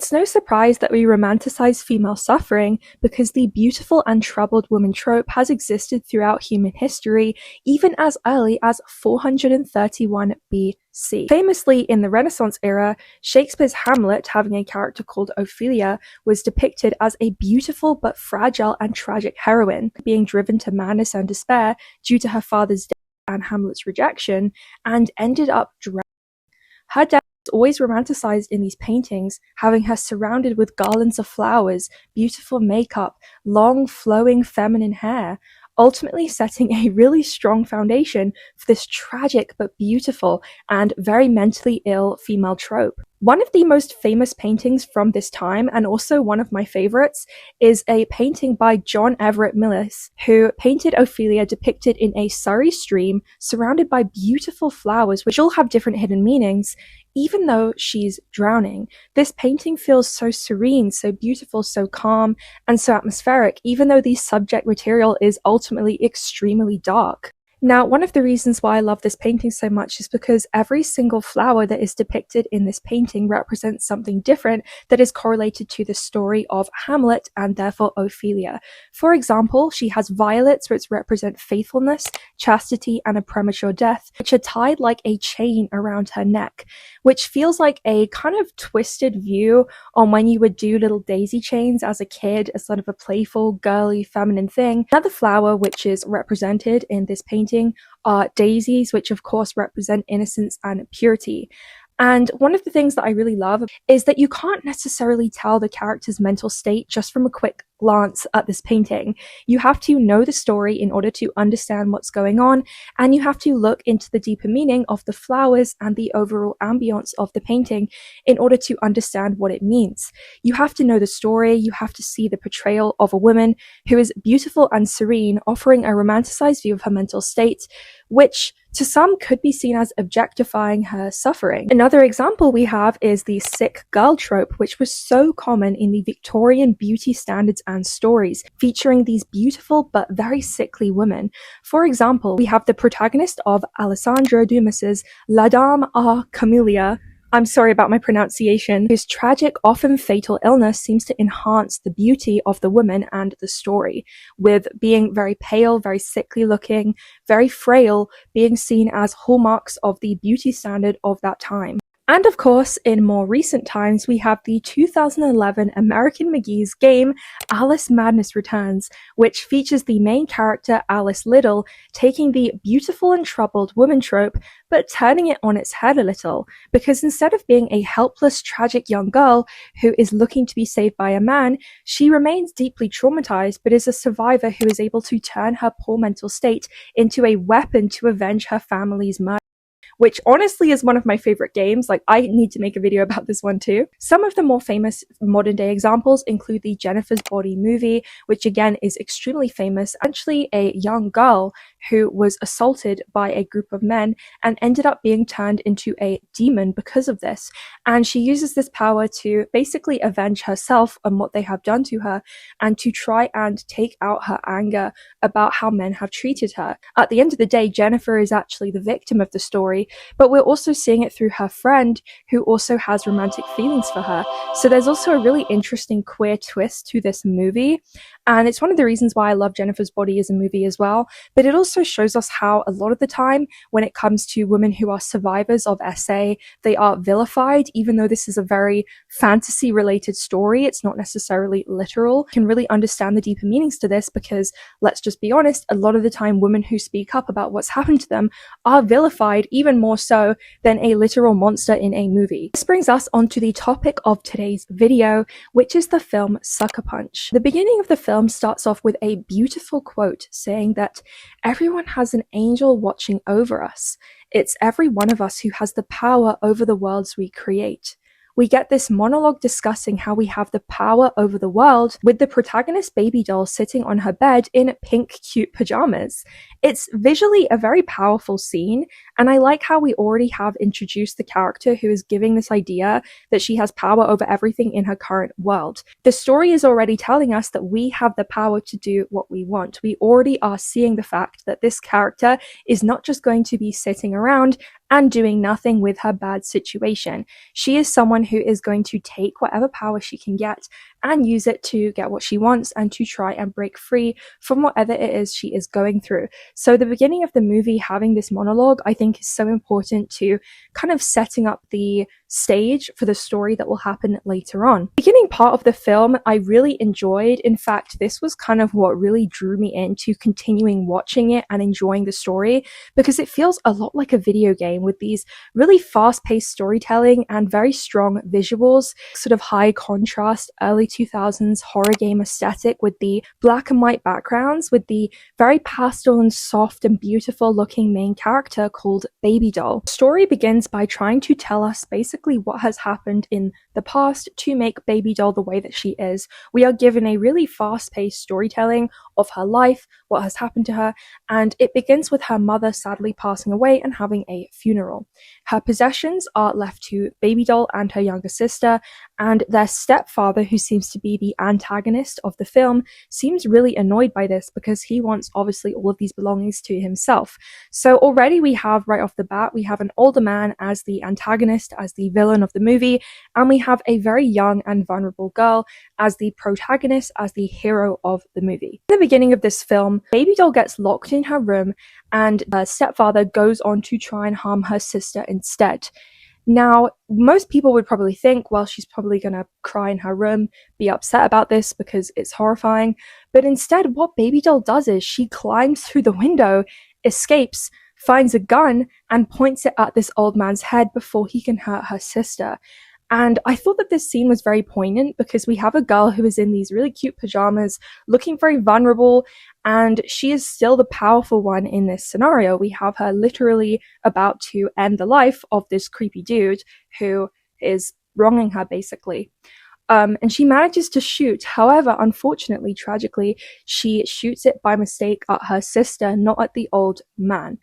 It's no surprise that we romanticize female suffering because the beautiful and troubled woman trope has existed throughout human history, even as early as 431 BC. Famously, in the Renaissance era, Shakespeare's Hamlet, having a character called Ophelia, was depicted as a beautiful but fragile and tragic heroine, being driven to madness and despair due to her father's death and Hamlet's rejection, and ended up drowning. Her death is always romanticized in these paintings, having her surrounded with garlands of flowers, beautiful makeup, long flowing feminine hair, ultimately setting a really strong foundation for this tragic but beautiful and very mentally ill female trope. One of the most famous paintings from this time, and also one of my favorites, is a painting by John Everett Millis, who painted Ophelia depicted in a Surrey stream surrounded by beautiful flowers which all have different hidden meanings, even though she's drowning. This painting feels so serene, so beautiful, so calm, and so atmospheric, even though the subject material is ultimately extremely dark. Now, one of the reasons why I love this painting so much is because every single flower that is depicted in this painting represents something different that is correlated to the story of Hamlet and therefore Ophelia. For example, she has violets, which represent faithfulness, chastity, and a premature death, which are tied like a chain around her neck, which feels like a kind of twisted view on when you would do little daisy chains as a kid, as sort of a playful, girly, feminine thing. Another flower which is represented in this painting are daisies, which of course represent innocence and purity. And one of the things that I really love is that you can't necessarily tell the character's mental state just from a quick glance at this painting. You have to know the story in order to understand what's going on, and you have to look into the deeper meaning of the flowers and the overall ambience of the painting in order to understand what it means. You have to know the story, you have to see the portrayal of a woman who is beautiful and serene, offering a romanticized view of her mental state, which to some could be seen as objectifying her suffering. Another example we have is the sick girl trope, which was so common in the Victorian beauty standards and stories, featuring these beautiful but very sickly women. For example, we have the protagonist of Alessandro Dumas's La Dame à Camélia, I'm sorry about my pronunciation, whose tragic, often fatal illness seems to enhance the beauty of the woman and the story, with being very pale, very sickly looking, very frail, being seen as hallmarks of the beauty standard of that time. And of course, in more recent times, we have the 2011 American McGee's game, Alice Madness Returns, which features the main character, Alice Liddell, taking the beautiful and troubled woman trope, but turning it on its head a little, because instead of being a helpless, tragic young girl who is looking to be saved by a man, she remains deeply traumatized, but is a survivor who is able to turn her poor mental state into a weapon to avenge her family's murder, which honestly is one of my favorite games. Like, I need to make a video about this one too. Some of the more famous modern day examples include the Jennifer's Body movie, which again is extremely famous. Actually, a young girl who was assaulted by a group of men and ended up being turned into a demon because of this. And she uses this power to basically avenge herself on what they have done to her and to try and take out her anger about how men have treated her. At the end of the day, Jennifer is actually the victim of the story, but we're also seeing it through her friend, who also has romantic feelings for her. So there's also a really interesting queer twist to this movie, and it's one of the reasons why I love Jennifer's Body as a movie as well. But it also shows us how a lot of the time, when it comes to women who are survivors of SA, they are vilified, even though this is a very fantasy-related story. It's not necessarily literal. You can really understand the deeper meanings to this because, let's just be honest, a lot of the time women who speak up about what's happened to them are vilified, even more so than a literal monster in a movie. This brings us onto the topic of today's video, which is the film Sucker Punch. The beginning of the film starts off with a beautiful quote saying that everyone has an angel watching over us. It's every one of us who has the power over the worlds we create. We get this monologue discussing how we have the power over the world, with the protagonist baby doll sitting on her bed in pink cute pajamas. It's visually a very powerful scene, and I like how we already have introduced the character who is giving this idea that she has power over everything in her current world. The story is already telling us that we have the power to do what we want. We already are seeing the fact that this character is not just going to be sitting around and doing nothing with her bad situation. She is someone who is going to take whatever power she can get and use it to get what she wants and to try and break free from whatever it is she is going through. So the beginning of the movie having this monologue, I think, is so important to kind of setting up the stage for the story that will happen later on. The beginning part of the film I really enjoyed. In fact, this was kind of what really drew me into continuing watching it and enjoying the story, because it feels a lot like a video game with these really fast-paced storytelling and very strong visuals, sort of high contrast early 2000s horror game aesthetic with the black and white backgrounds, with the very pastel and soft and beautiful looking main character called Baby Doll. The story begins by trying to tell us basically what has happened in the past to make Baby Doll the way that she is. We are given a really fast-paced storytelling of her life, what has happened to her, and it begins with her mother sadly passing away and having a funeral. Her possessions are left to Baby Doll and her younger sister, and their stepfather, who seems to be the antagonist of the film, seems really annoyed by this because he wants obviously all of these belongings to himself. So already we have, right off the bat, we have an older man as the antagonist, as the villain of the movie, and we have a very young and vulnerable girl as the protagonist, as the hero of the movie. In the beginning of this film, Baby Doll gets locked in her room and her stepfather goes on to try and harm her sister instead. Now, most people would probably think, well, she's probably gonna cry in her room, be upset about this because it's horrifying, but instead what Baby Doll does is she climbs through the window, escapes, finds a gun, and points it at this old man's head before he can hurt her sister. And I thought that this scene was very poignant because we have a girl who is in these really cute pajamas, looking very vulnerable, and she is still the powerful one in this scenario. We have her literally about to end the life of this creepy dude who is wronging her, basically. And she manages to shoot. However, unfortunately, tragically, she shoots it by mistake at her sister, not at the old man.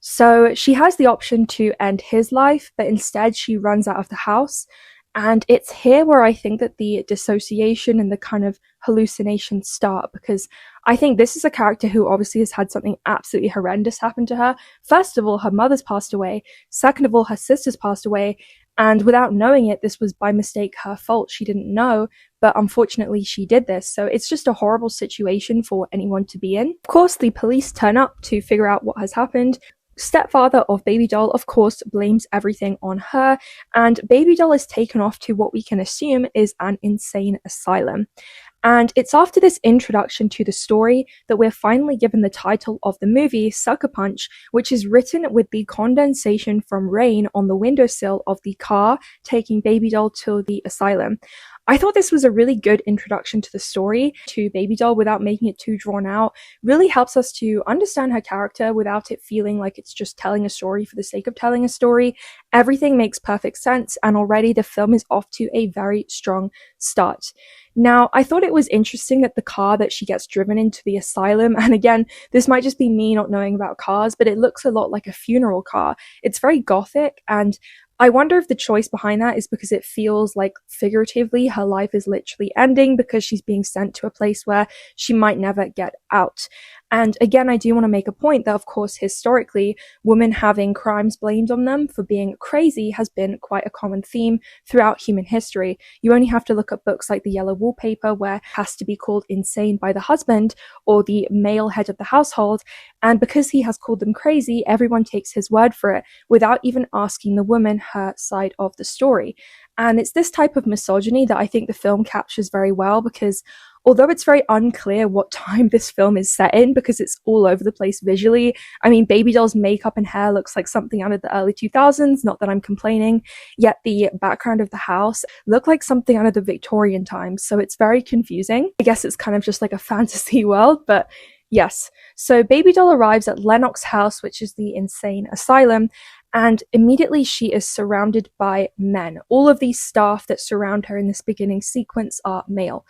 So she has the option to end his life, but instead she runs out of the house. And it's here where I think that the dissociation and the kind of hallucinations start, because I think this is a character who obviously has had something absolutely horrendous happen to her. First of all, her mother's passed away. Second of all, her sister's passed away. And without knowing it, this was by mistake her fault. She didn't know, but unfortunately she did this. So it's just a horrible situation for anyone to be in. Of course, the police turn up to figure out what has happened. Stepfather of Baby Doll, of course, blames everything on her, and Baby Doll is taken off to what we can assume is an insane asylum. And it's after this introduction to the story that we're finally given the title of the movie, Sucker Punch, which is written with the condensation from rain on the windowsill of the car taking Baby Doll to the asylum. I thought this was a really good introduction to the story, to Baby Doll, without making it too drawn out. Really helps us to understand her character without it feeling like it's just telling a story for the sake of telling a story. Everything makes perfect sense, and already the film is off to a very strong start. Now, I thought it was interesting that the car that she gets driven into the asylum, and again, this might just be me not knowing about cars, but it looks a lot like a funeral car. It's very gothic, and I wonder if the choice behind that is because it feels like figuratively her life is literally ending because she's being sent to a place where she might never get out. And again, I do want to make a point that, of course, historically, women having crimes blamed on them for being crazy has been quite a common theme throughout human history. You only have to look at books like The Yellow Wallpaper, where it has to be called insane by the husband or the male head of the household. And because he has called them crazy, everyone takes his word for it without even asking the woman her side of the story. And it's this type of misogyny that I think the film captures very well, because although it's very unclear what time this film is set in because it's all over the place visually. I mean, Baby Doll's makeup and hair looks like something out of the early 2000s, not that I'm complaining, yet the background of the house looked like something out of the Victorian times, so it's very confusing. I guess it's kind of just like a fantasy world, but yes. So Baby Doll arrives at Lennox's house, which is the insane asylum, and immediately she is surrounded by men. All of these staff that surround her in this beginning sequence are male.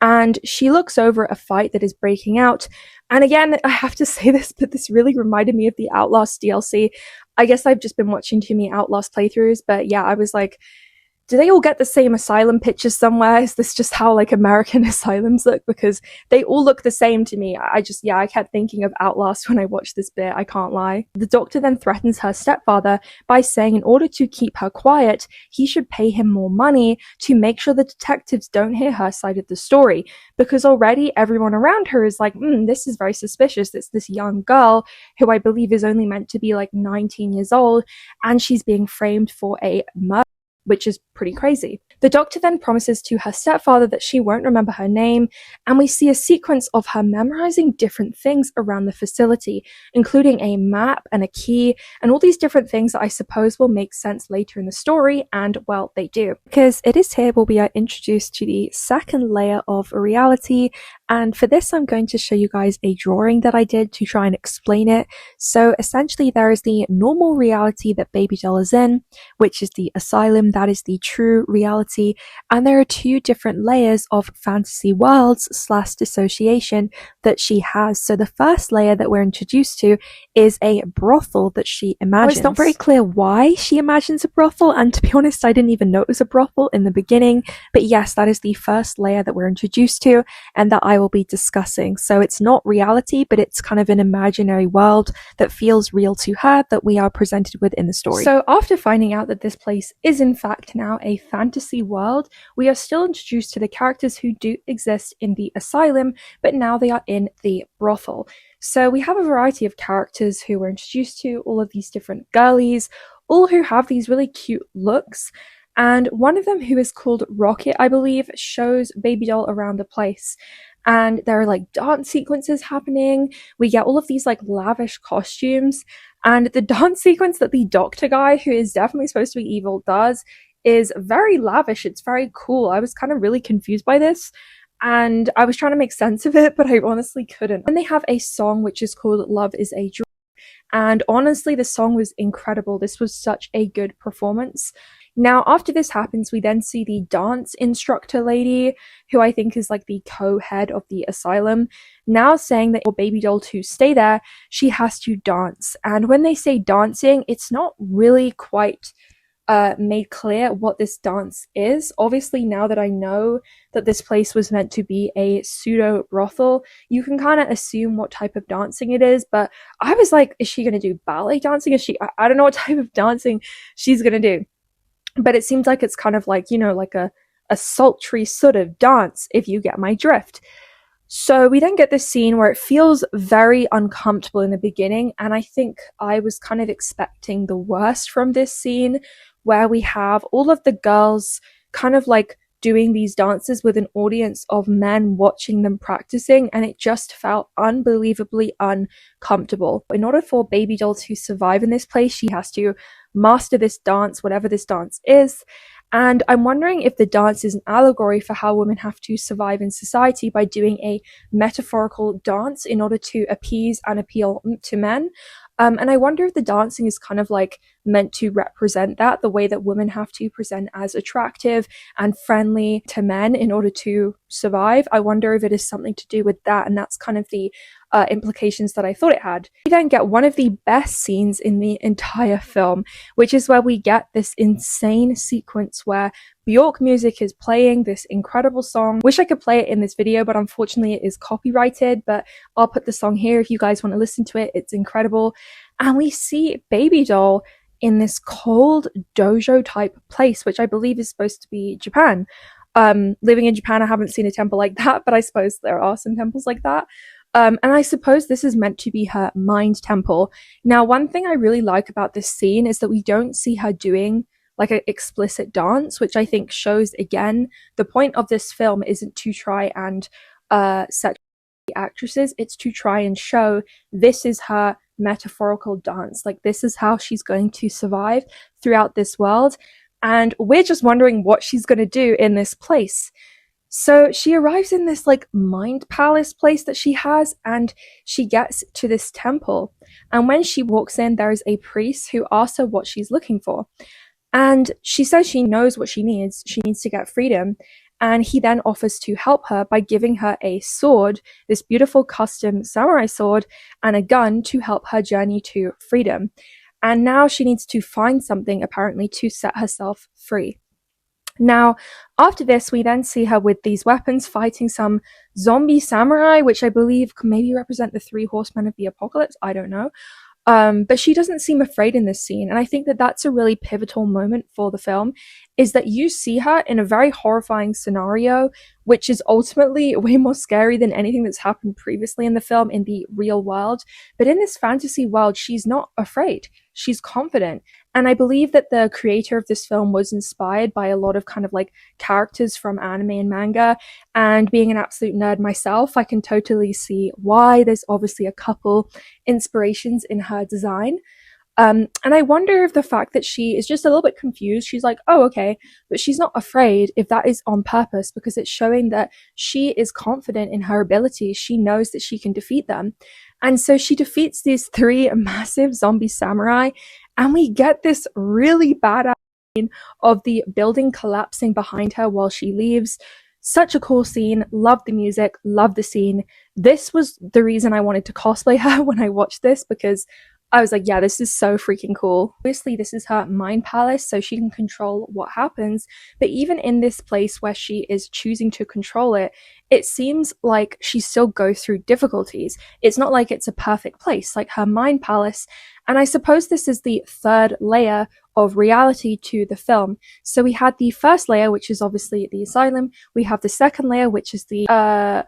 And she looks over at a fight that is breaking out. And again, I have to say this, but this really reminded me of the Outlast DLC. I guess I've just been watching too many Outlast playthroughs, but yeah, I was like, do they all get the same asylum pictures somewhere? Is this just how like American asylums look? Because they all look the same to me. I kept thinking of Outlast when I watched this bit, I can't lie. The doctor then threatens her stepfather by saying in order to keep her quiet, he should pay him more money to make sure the detectives don't hear her side of the story. Because already everyone around her is like, this is very suspicious. It's this young girl who I believe is only meant to be like 19 years old, and she's being framed for a murder, which is pretty crazy. The doctor then promises to her stepfather that she won't remember her name, and we see a sequence of her memorizing different things around the facility, including a map and a key, and all these different things that I suppose will make sense later in the story, and well, they do. Because it is here where we are introduced to the second layer of reality, and for this I'm going to show you guys a drawing that I did to try and explain it. So essentially there is the normal reality that Baby Doll is in, which is the asylum, that is the true reality, and there are two different layers of fantasy worlds / dissociation that she has. So the first layer that we're introduced to is a brothel that she imagines. It's not very clear why she imagines a brothel, and to be honest, I didn't even know it was a brothel in the beginning, but yes, that is the first layer that we're introduced to and that I will be discussing. So it's not reality, but it's kind of an imaginary world that feels real to her that we are presented with in the story. So after finding out that this place is in fact now a fantasy world, we are still introduced to the characters who do exist in the asylum, but now they are in the brothel. So we have a variety of characters who we're introduced to, all of these different girlies, all who have these really cute looks. And one of them, who is called Rocket, I believe, shows Baby Doll around the place. And there are like dance sequences happening. We get all of these like lavish costumes. And the dance sequence that the doctor guy, who is definitely supposed to be evil, does is very lavish. It's very cool. I was kind of really confused by this, and I was trying to make sense of it, but I honestly couldn't. And they have a song which is called Love is a Drug, and honestly the song was incredible. This was such a good performance. Now after this happens, we then see the dance instructor lady, who I think is like the co-head of the asylum, now saying that for Baby Doll to stay there, she has to dance. And when they say dancing, it's not really quite made clear what this dance is. Obviously, now that I know that this place was meant to be a pseudo brothel, you can kind of assume what type of dancing it is, but I was like, is she gonna do ballet dancing? I don't know what type of dancing she's gonna do, but it seems like it's kind of like, like a sultry sort of dance, if you get my drift. So we then get this scene where it feels very uncomfortable in the beginning, and I think I was kind of expecting the worst from this scene, where we have all of the girls kind of like doing these dances with an audience of men watching them practicing, and it just felt unbelievably uncomfortable. In order for Baby Doll to survive in this place, she has to master this dance, whatever this dance is. And I'm wondering if the dance is an allegory for how women have to survive in society by doing a metaphorical dance in order to appease and appeal to men. And I wonder if the dancing is kind of like meant to represent that, the way that women have to present as attractive and friendly to men in order to survive. I wonder if it is something to do with that, and that's kind of the implications that I thought it had. We then get one of the best scenes in the entire film, which is where we get this insane sequence where Bjork music is playing this incredible song. Wish I could play it in this video, but unfortunately it is copyrighted, but I'll put the song here if you guys want to listen to it. It's incredible. And we see Baby Doll in this cold dojo type place, which I believe is supposed to be Japan. Living in Japan, I haven't seen a temple like that, but I suppose there are some temples like that. And I suppose this is meant to be her mind temple. Now, one thing I really like about this scene is that we don't see her doing like an explicit dance, which I think shows, again, the point of this film isn't to try and set actresses, it's to try and show this is her metaphorical dance. Like, this is how she's going to survive throughout this world. And we're just wondering what she's going to do in this place. So she arrives in this like mind palace place that she has, and she gets to this temple. And when she walks in, there is a priest who asks her what she's looking for. And she says she knows what she needs. She needs to get freedom. And he then offers to help her by giving her a sword, this beautiful custom samurai sword, and a gun to help her journey to freedom. And now she needs to find something, apparently, to set herself free. Now, after this, we then see her with these weapons fighting some zombie samurai, which I believe can maybe represent the three horsemen of the apocalypse. I don't know. But she doesn't seem afraid in this scene. And I think that that's a really pivotal moment for the film, is that you see her in a very horrifying scenario, which is ultimately way more scary than anything that's happened previously in the film in the real world. But in this fantasy world, she's not afraid. She's confident. And I believe that the creator of this film was inspired by a lot of kind of like characters from anime and manga. And being an absolute nerd myself, I can totally see why. There's obviously a couple inspirations in her design. And I wonder if the fact that she is just a little bit confused, she's like, oh, okay, but she's not afraid, if that is on purpose, because it's showing that she is confident in her abilities. She knows that she can defeat them. And so she defeats these three massive zombie samurai, and we get this really badass scene of the building collapsing behind her while she leaves. Such a cool scene. Love the music, love the scene. This was the reason I wanted to cosplay her when I watched this, because I was like, yeah, this is so freaking cool. Obviously, this is her mind palace, so she can control what happens. But even in this place where she is choosing to control it, it seems like she still goes through difficulties. It's not like it's a perfect place, like her mind palace. And I suppose this is the third layer of reality to the film. So we had the first layer, which is obviously the asylum. We have the second layer, which is the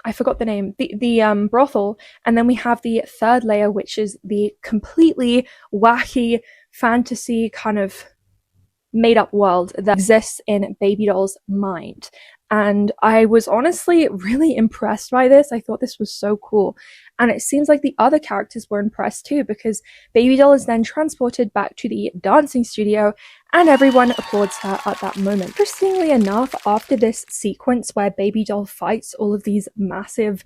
I forgot the name, the brothel, and then we have the third layer, which is the completely wacky fantasy kind of made up world that exists in Baby Doll's mind. And I was honestly really impressed by this. I thought this was so cool. And it seems like the other characters were impressed too, because Baby Doll is then transported back to the dancing studio and everyone applauds her at that moment. Interestingly enough, after this sequence where Baby Doll fights all of these massive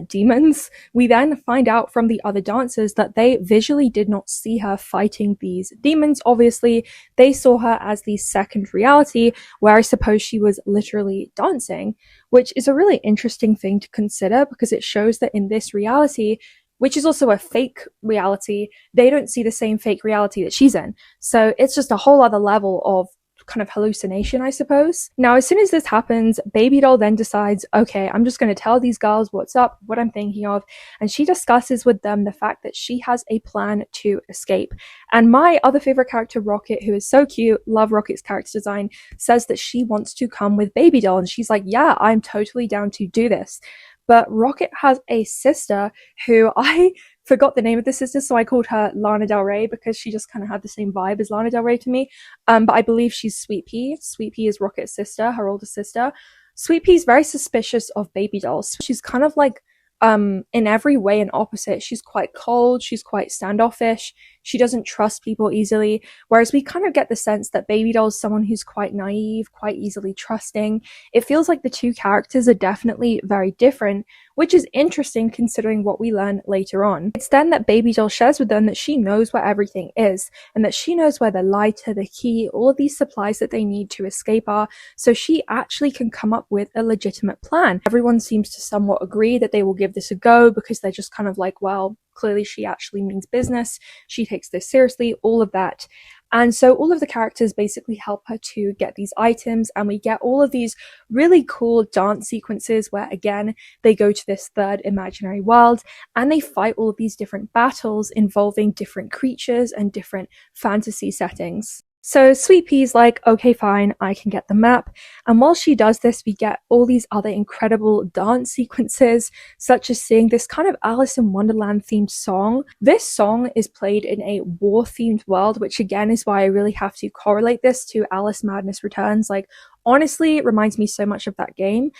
demons, we then find out from the other dancers that they visually did not see her fighting these demons. Obviously, they saw her as the second reality, where I suppose she was literally dancing, which is a really interesting thing to consider, because it shows that in this reality, which is also a fake reality, they don't see the same fake reality that she's in. So it's just a whole other level of kind of hallucination, I suppose. Now, as soon as this happens, Baby Doll then decides, okay, I'm just going to tell these girls what's up, what I'm thinking of, and she discusses with them the fact that she has a plan to escape. And my other favorite character, Rocket, who is so cute, love Rocket's character design, says that she wants to come with Baby Doll, and she's like, yeah, I'm totally down to do this. But Rocket has a sister who I forgot the name of the sister, so I called her Lana Del Rey, because she just kind of had the same vibe as Lana Del Rey to me. But I believe she's Sweet Pea. Sweet Pea is Rocket's sister, her older sister. Sweet Pea is very suspicious of Baby Dolls. She's kind of like in every way an opposite. She's quite cold, she's quite standoffish, she doesn't trust people easily, whereas we kind of get the sense that Baby Doll is someone who's quite naive, quite easily trusting. It feels like the two characters are definitely very different, which is interesting considering what we learn later on. It's then that Baby Doll shares with them that she knows where everything is, and that she knows where the lighter, the key, all of these supplies that they need to escape are, so she actually can come up with a legitimate plan. Everyone seems to somewhat agree that they will give this a go, because they're just kind of like, well, clearly she actually means business, she takes this seriously, all of that. And so all of the characters basically help her to get these items, and we get all of these really cool dance sequences where, again, they go to this third imaginary world and they fight all of these different battles involving different creatures and different fantasy settings. So Sweet Pea's like, okay, fine, I can get the map. And while she does this, we get all these other incredible dance sequences, such as seeing this kind of Alice in Wonderland themed song. This song is played in a war themed world, which again is why I really have to correlate this to Alice Madness Returns. Like, honestly, it reminds me so much of that game.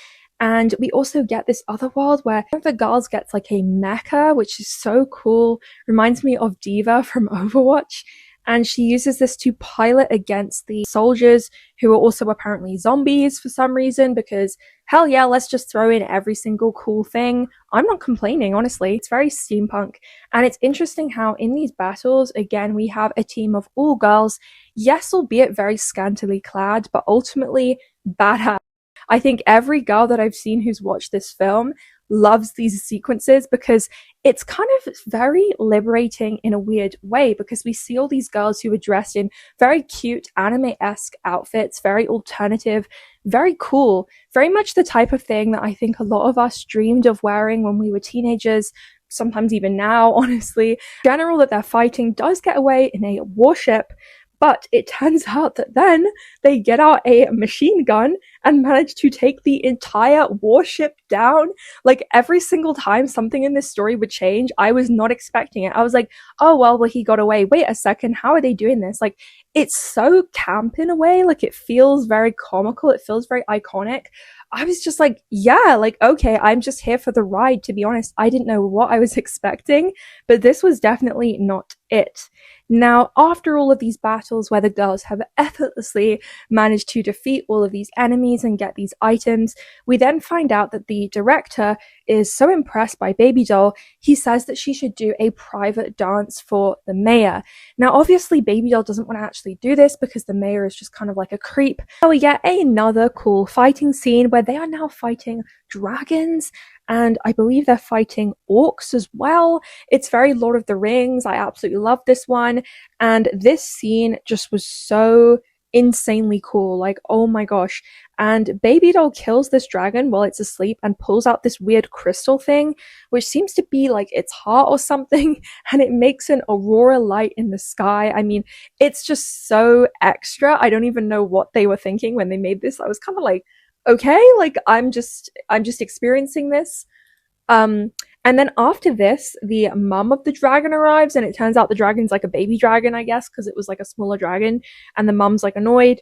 And we also get this other world where one of the girls gets like a mecha, which is so cool. Reminds me of Diva from Overwatch. And she uses this to pilot against the soldiers, who are also apparently zombies for some reason, because hell yeah, let's just throw in every single cool thing. I'm not complaining, honestly. It's very steampunk. And it's interesting how in these battles, again, we have a team of all girls, yes, albeit very scantily clad, but ultimately badass. I think every girl that I've seen who's watched this film loves these sequences because it's kind of very liberating in a weird way, because we see all these girls who are dressed in very cute anime-esque outfits, very alternative, very cool, very much the type of thing that I think a lot of us dreamed of wearing when we were teenagers, sometimes even now, honestly. In general, that they're fighting does get away in a warship, but it turns out that then they get out a machine gun and manage to take the entire warship down. Like, every single time something in this story would change, I was not expecting it. I was like, oh, well, he got away. Wait a second, how are they doing this? Like, it's so camp in a way. Like, it feels very comical. It feels very iconic. I was just like, yeah, like, okay, I'm just here for the ride, to be honest. I didn't know what I was expecting, but this was definitely not it. Now, after all of these battles where the girls have effortlessly managed to defeat all of these enemies and get these items, we then find out that the director is so impressed by Baby Doll, he says that she should do a private dance for the mayor. Now, obviously, Baby Doll doesn't want to actually do this because the mayor is just kind of like a creep. So we get another cool fighting scene where they are now fighting dragons, and I believe they're fighting orcs as well. It's very Lord of the Rings. I absolutely love this one. And this scene just was so insanely cool. Like, oh my gosh. And Baby Doll kills this dragon while it's asleep and pulls out this weird crystal thing, which seems to be like its heart or something, and it makes an aurora light in the sky. I mean, it's just so extra. I don't even know what they were thinking when they made this. I was kind of like, okay, like, I'm just experiencing this. And then after this, the mum of the dragon arrives, and it turns out the dragon's like a baby dragon, I guess, because it was like a smaller dragon, and the mum's like annoyed.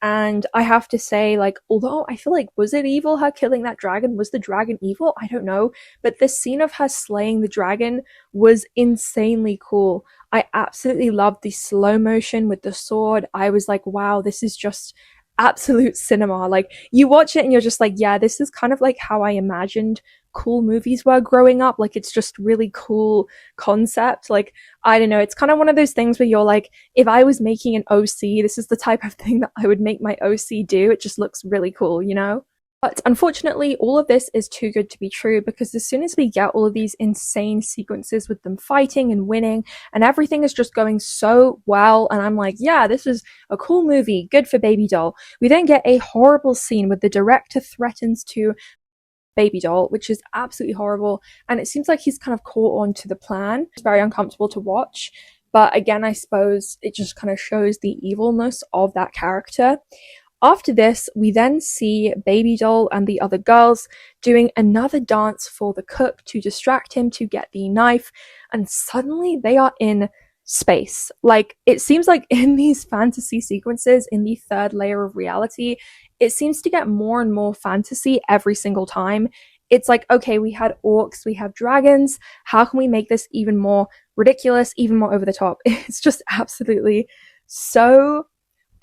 And I have to say, like, although I feel like, was it evil, her killing that dragon? Was the dragon evil? I don't know. But this scene of her slaying the dragon was insanely cool. I absolutely loved the slow motion with the sword. I was like, wow, this is just absolute cinema. Like, you watch it and you're just like, yeah, this is kind of like how I imagined cool movies were growing up. Like, it's just really cool concept. Like, I don't know, it's kind of one of those things where you're like, if I was making an OC, this is the type of thing that I would make my OC do. It just looks really cool, you know? But unfortunately, all of this is too good to be true, because as soon as we get all of these insane sequences with them fighting and winning, and everything is just going so well, and I'm like, yeah, this is a cool movie, good for Baby Doll. We then get a horrible scene where the director threatens to Baby Doll, which is absolutely horrible, and it seems like he's kind of caught on to the plan. It's very uncomfortable to watch, but again, I suppose it just kind of shows the evilness of that character. After this, we then see Baby Doll and the other girls doing another dance for the cook to distract him to get the knife, and suddenly they are in space. Like, it seems like in these fantasy sequences, in the third layer of reality, it seems to get more and more fantasy every single time. It's like, okay, we had orcs, we have dragons, how can we make this even more ridiculous, even more over the top? It's just absolutely so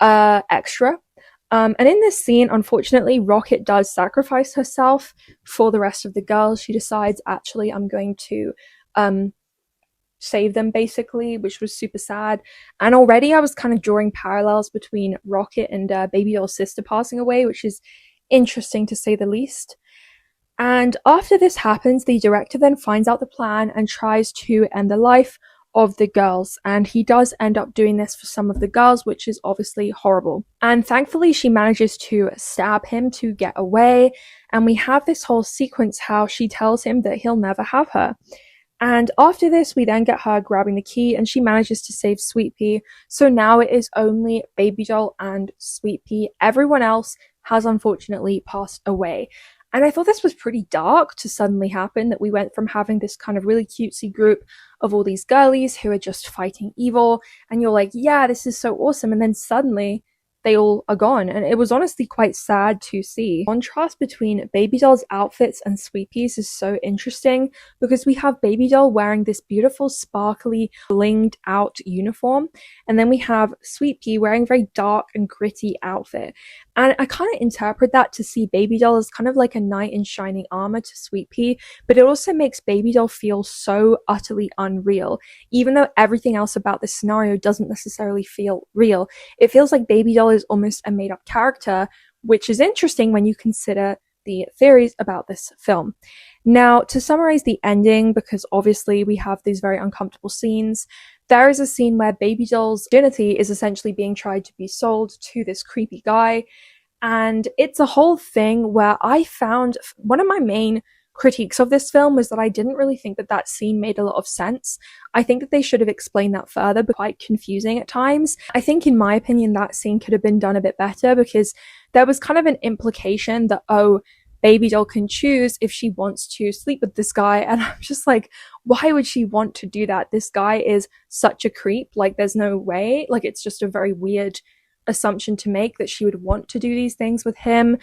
extra. And in this scene, unfortunately, Rocket does sacrifice herself for the rest of the girls. She decides, actually, I'm going to save them, basically, which was super sad. And already I was kind of drawing parallels between Rocket and Baby Doll's sister passing away, which is interesting to say the least. And after this happens, the director then finds out the plan and tries to end the life of the girls, and he does end up doing this for some of the girls, which is obviously horrible. And thankfully she manages to stab him to get away, and we have this whole sequence how she tells him that he'll never have her. And after this, we then get her grabbing the key, and she manages to save Sweet Pea. So now it is only Baby Doll and Sweet Pea. Everyone else has unfortunately passed away. And I thought this was pretty dark to suddenly happen, that we went from having this kind of really cutesy group of all these girlies who are just fighting evil, and you're like, yeah, this is so awesome, and then suddenly they all are gone, and it was honestly quite sad to see. The contrast between Baby Doll's outfits and Sweet Pea's is so interesting, because we have Baby Doll wearing this beautiful, sparkly, blinged out uniform, and then we have Sweet Pea wearing a very dark and gritty outfit. And I kind of interpret that to see Baby Doll as kind of like a knight in shining armor to Sweet Pea, but it also makes Baby Doll feel so utterly unreal. Even though everything else about this scenario doesn't necessarily feel real, it feels like Baby Doll is almost a made-up character, which is interesting when you consider the theories about this film. Now, to summarize the ending, because obviously we have these very uncomfortable scenes, there is a scene where Baby Doll's virginity is essentially being tried to be sold to this creepy guy. And it's a whole thing where I found one of my main critiques of this film was that I didn't really think that that scene made a lot of sense. I think that they should have explained that further, but quite confusing at times. I think, in my opinion, that scene could have been done a bit better because there was kind of an implication that, oh, Baby Doll can choose if she wants to sleep with this guy. And I'm just like, why would she want to do that? This guy is such a creep. Like, there's no way. Like, it's just a very weird assumption to make that she would want to do these things with him.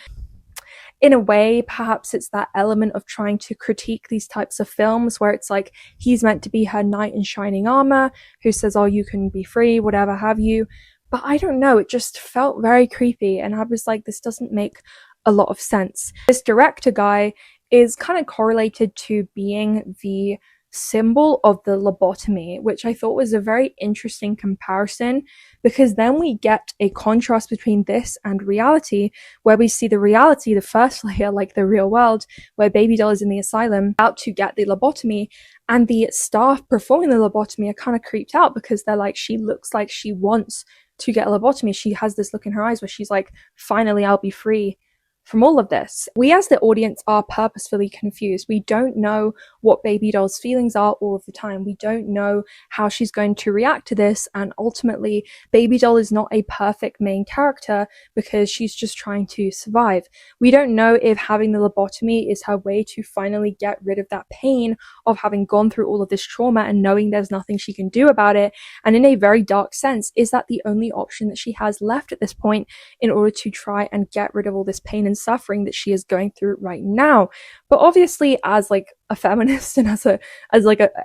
In a way, perhaps it's that element of trying to critique these types of films where it's like he's meant to be her knight in shining armor who says, oh, you can be free, whatever have you. But I don't know, it just felt very creepy, and I was like, this doesn't make a lot of sense. This director guy is kind of correlated to being the symbol of the lobotomy, which I thought was a very interesting comparison because then we get a contrast between this and reality, where we see the reality, the first layer, like the real world, where Baby Doll is in the asylum out to get the lobotomy, and the staff performing the lobotomy are kind of creeped out because they're like, she looks like she wants to get a lobotomy. She has this look in her eyes where she's like, finally, I'll be free from all of this. We as the audience are purposefully confused. We don't know what Baby Doll's feelings are all of the time. We don't know how she's going to react to this, and ultimately Baby Doll is not a perfect main character because she's just trying to survive. We don't know if having the lobotomy is her way to finally get rid of that pain of having gone through all of this trauma and knowing there's nothing she can do about it, and in a very dark sense, is that the only option that she has left at this point in order to try and get rid of all this pain and suffering that she is going through right now? But obviously, as like a feminist and as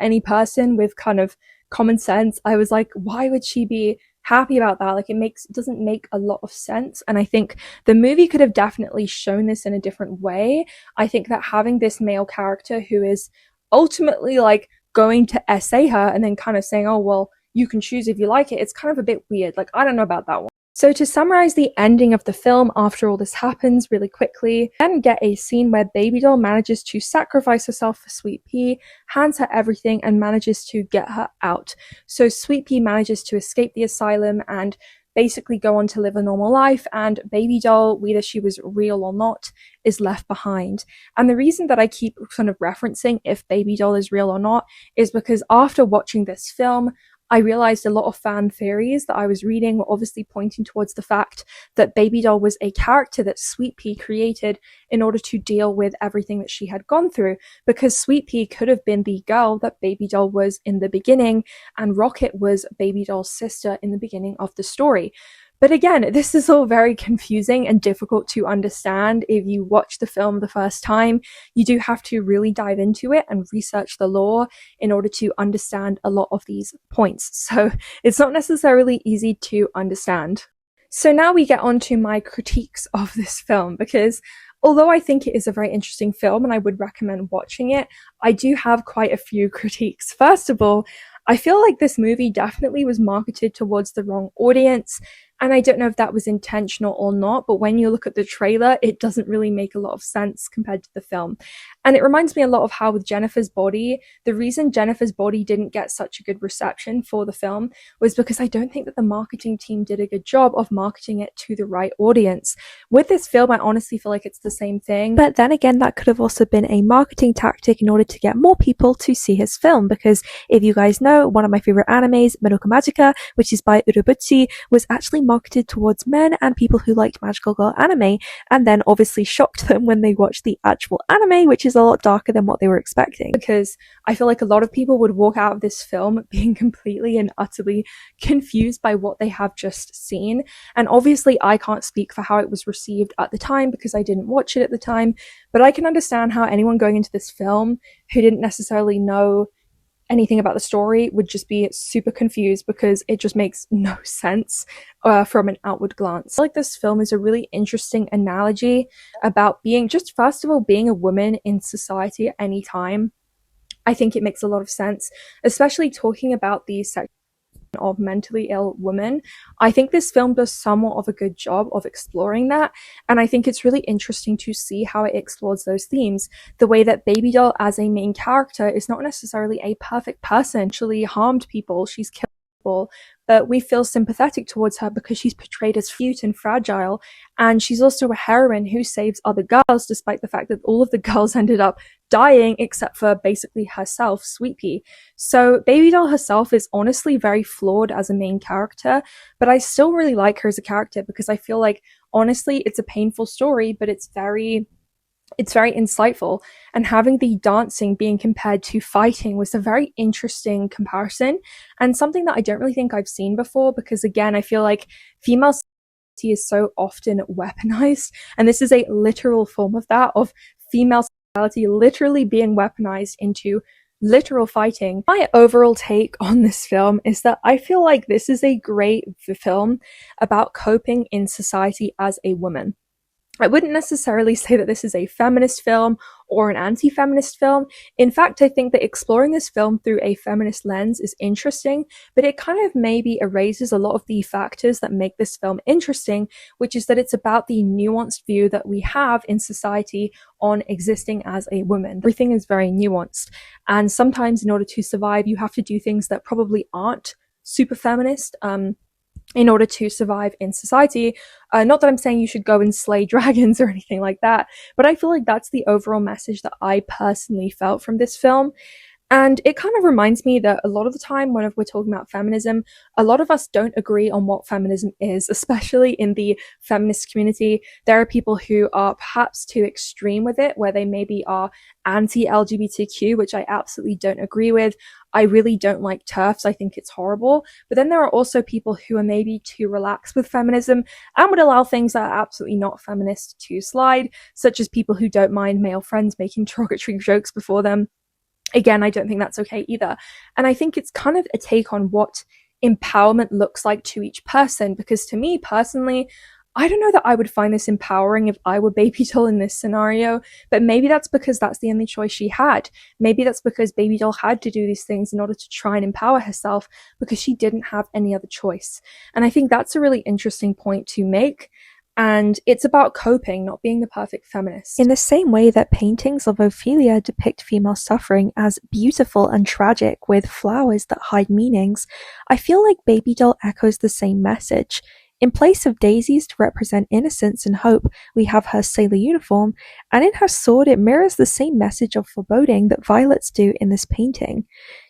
any person with kind of common sense, I was like, why would she be happy about that? Like, it doesn't make a lot of sense. And I think the movie could have definitely shown this in a different way. I think that having this male character who is ultimately like going to essay her and then kind of saying, oh, well, you can choose if you like it, it's kind of a bit weird. Like, I don't know about that one. So to summarize the ending of the film after all this happens really quickly, then get a scene where Baby Doll manages to sacrifice herself for Sweet Pea, hands her everything, and manages to get her out. So Sweet Pea manages to escape the asylum and basically go on to live a normal life, and Baby Doll, whether she was real or not, is left behind. And the reason that I keep kind of referencing if Baby Doll is real or not is because after watching this film, I realized a lot of fan theories that I was reading were obviously pointing towards the fact that Baby Doll was a character that Sweet Pea created in order to deal with everything that she had gone through, because Sweet Pea could have been the girl that Baby Doll was in the beginning, and Rocket was Baby Doll's sister in the beginning of the story. But again, this is all very confusing and difficult to understand if you watch the film the first time. You do have to really dive into it and research the lore in order to understand a lot of these points. So it's not necessarily easy to understand. So now we get on to my critiques of this film, because although I think it is a very interesting film and I would recommend watching it, I do have quite a few critiques. First of all, I feel like this movie definitely was marketed towards the wrong audience. And I don't know if that was intentional or not, but when you look at the trailer, it doesn't really make a lot of sense compared to the film. And it reminds me a lot of how with Jennifer's Body, the reason Jennifer's Body didn't get such a good reception for the film was because I don't think that the marketing team did a good job of marketing it to the right audience. With this film, I honestly feel like it's the same thing. But then again, that could have also been a marketing tactic in order to get more people to see his film, because if you guys know, one of my favorite animes, Madoka Magica, which is by Urubutsu, was actually marketed towards men and people who liked magical girl anime, and then obviously shocked them when they watched the actual anime, which is a lot darker than what they were expecting. Because I feel like a lot of people would walk out of this film being completely and utterly confused by what they have just seen. And obviously I can't speak for how it was received at the time because I didn't watch it at the time, but I can understand how anyone going into this film who didn't necessarily know anything about the story would just be super confused because it just makes no sense from an outward glance. I feel like this film is a really interesting analogy about being, just first of all, being a woman in society at any time. I think it makes a lot of sense, especially talking about these of mentally ill women. I think this film does somewhat of a good job of exploring that, and I think it's really interesting to see how it explores those themes. The way that Baby Doll as a main character is not necessarily a perfect person. She actually harmed people, she's killed people, but we feel sympathetic towards her because she's portrayed as cute and fragile, and she's also a heroine who saves other girls despite the fact that all of the girls ended up dying except for basically herself, Sweet Pea. So Baby Doll herself is honestly very flawed as a main character, but I still really like her as a character because I feel like honestly it's a painful story, but it's very insightful, and having the dancing being compared to fighting was a very interesting comparison and something that I don't really think I've seen before, because again I feel like female sexuality is so often weaponized, and this is a literal form of that, of female sexuality literally being weaponized into literal fighting. My overall take on this film is that I feel like this is a great film about coping in society as a woman. I wouldn't necessarily say that this is a feminist film or an anti-feminist film. In fact, I think that exploring this film through a feminist lens is interesting, but it kind of maybe erases a lot of the factors that make this film interesting, which is that it's about the nuanced view that we have in society on existing as a woman. Everything is very nuanced, and sometimes in order to survive, you have to do things that probably aren't super feminist, in order to survive in society. Not that I'm saying you should go and slay dragons or anything like that, but I feel like that's the overall message that I personally felt from this film. And it kind of reminds me that a lot of the time when we're talking about feminism, a lot of us don't agree on what feminism is, especially in the feminist community. There are people who are perhaps too extreme with it, where they maybe are anti-LGBTQ, which I absolutely don't agree with. I really don't like TERFs. I think it's horrible. But then there are also people who are maybe too relaxed with feminism and would allow things that are absolutely not feminist to slide, such as people who don't mind male friends making derogatory jokes before them. Again, I don't think that's okay either. And I think it's kind of a take on what empowerment looks like to each person, because to me personally, I don't know that I would find this empowering if I were Baby Doll in this scenario, but maybe that's because that's the only choice she had. Maybe that's because Baby Doll had to do these things in order to try and empower herself because she didn't have any other choice. And I think that's a really interesting point to make. And it's about coping, not being the perfect feminist. In the same way that paintings of Ophelia depict female suffering as beautiful and tragic with flowers that hide meanings, I feel like Baby Doll echoes the same message. In place of daisies to represent innocence and hope, we have her sailor uniform, and in her sword it mirrors the same message of foreboding that violets do in this painting.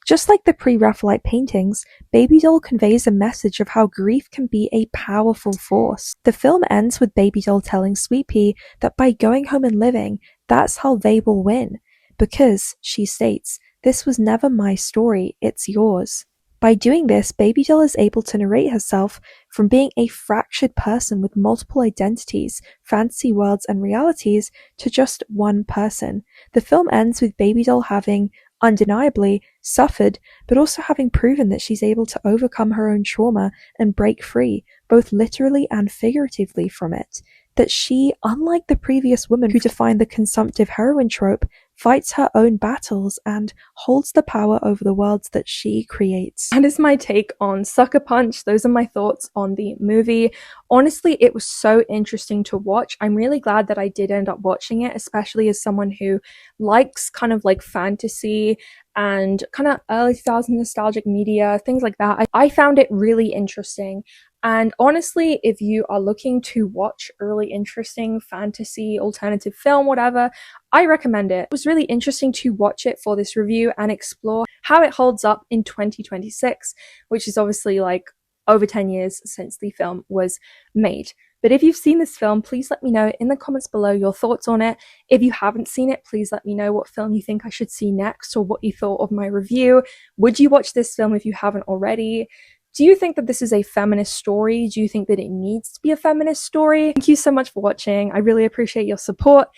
Just like the pre-Raphaelite paintings, Baby Doll conveys a message of how grief can be a powerful force. The film ends with Baby Doll telling Sweet Pea that by going home and living, that's how they will win. Because, she states, this was never my story, it's yours. By doing this, Baby Doll is able to narrate herself from being a fractured person with multiple identities, fantasy worlds, and realities to just one person. The film ends with Baby Doll having, undeniably, suffered, but also having proven that she's able to overcome her own trauma and break free, both literally and figuratively, from it. That she, unlike the previous woman who defined the consumptive heroine trope, fights her own battles and holds the power over the worlds that she creates. That is my take on Sucker Punch. Those are my thoughts on the movie. Honestly, it was so interesting to watch. I'm really glad that I did end up watching it, especially as someone who likes kind of like fantasy and kind of early 2000s nostalgic media, things like that. I found it really interesting. And honestly, if you are looking to watch a really interesting fantasy, alternative film, whatever, I recommend it. It was really interesting to watch it for this review and explore how it holds up in 2026, which is obviously like over 10 years since the film was made. But if you've seen this film, please let me know in the comments below your thoughts on it. If you haven't seen it, please let me know what film you think I should see next or what you thought of my review. Would you watch this film if you haven't already? Do you think that this is a feminist story? Do you think that it needs to be a feminist story? Thank you so much for watching. I really appreciate your support.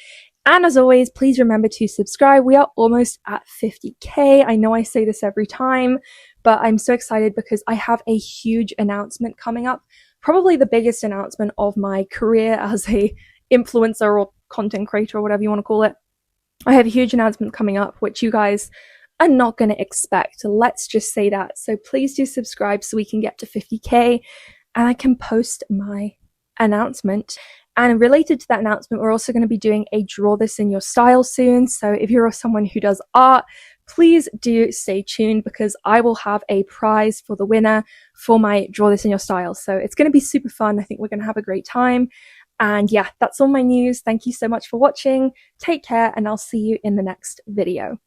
And as always, please remember to subscribe. We are almost at 50k. I know I say this every time, but I'm so excited because I have a huge announcement coming up. Probably the biggest announcement of my career as a influencer or content creator or whatever you want to call it. I have a huge announcement coming up, which you guys are not going to expect. Let's just say that. So please do subscribe so we can get to 50k and I can post my announcement. And related to that announcement, we're also going to be doing a draw this in your style soon. So if you're someone who does art, please do stay tuned because I will have a prize for the winner for my draw this in your style. So it's going to be super fun. I think we're going to have a great time. And yeah, that's all my news. Thank you so much for watching. Take care and I'll see you in the next video.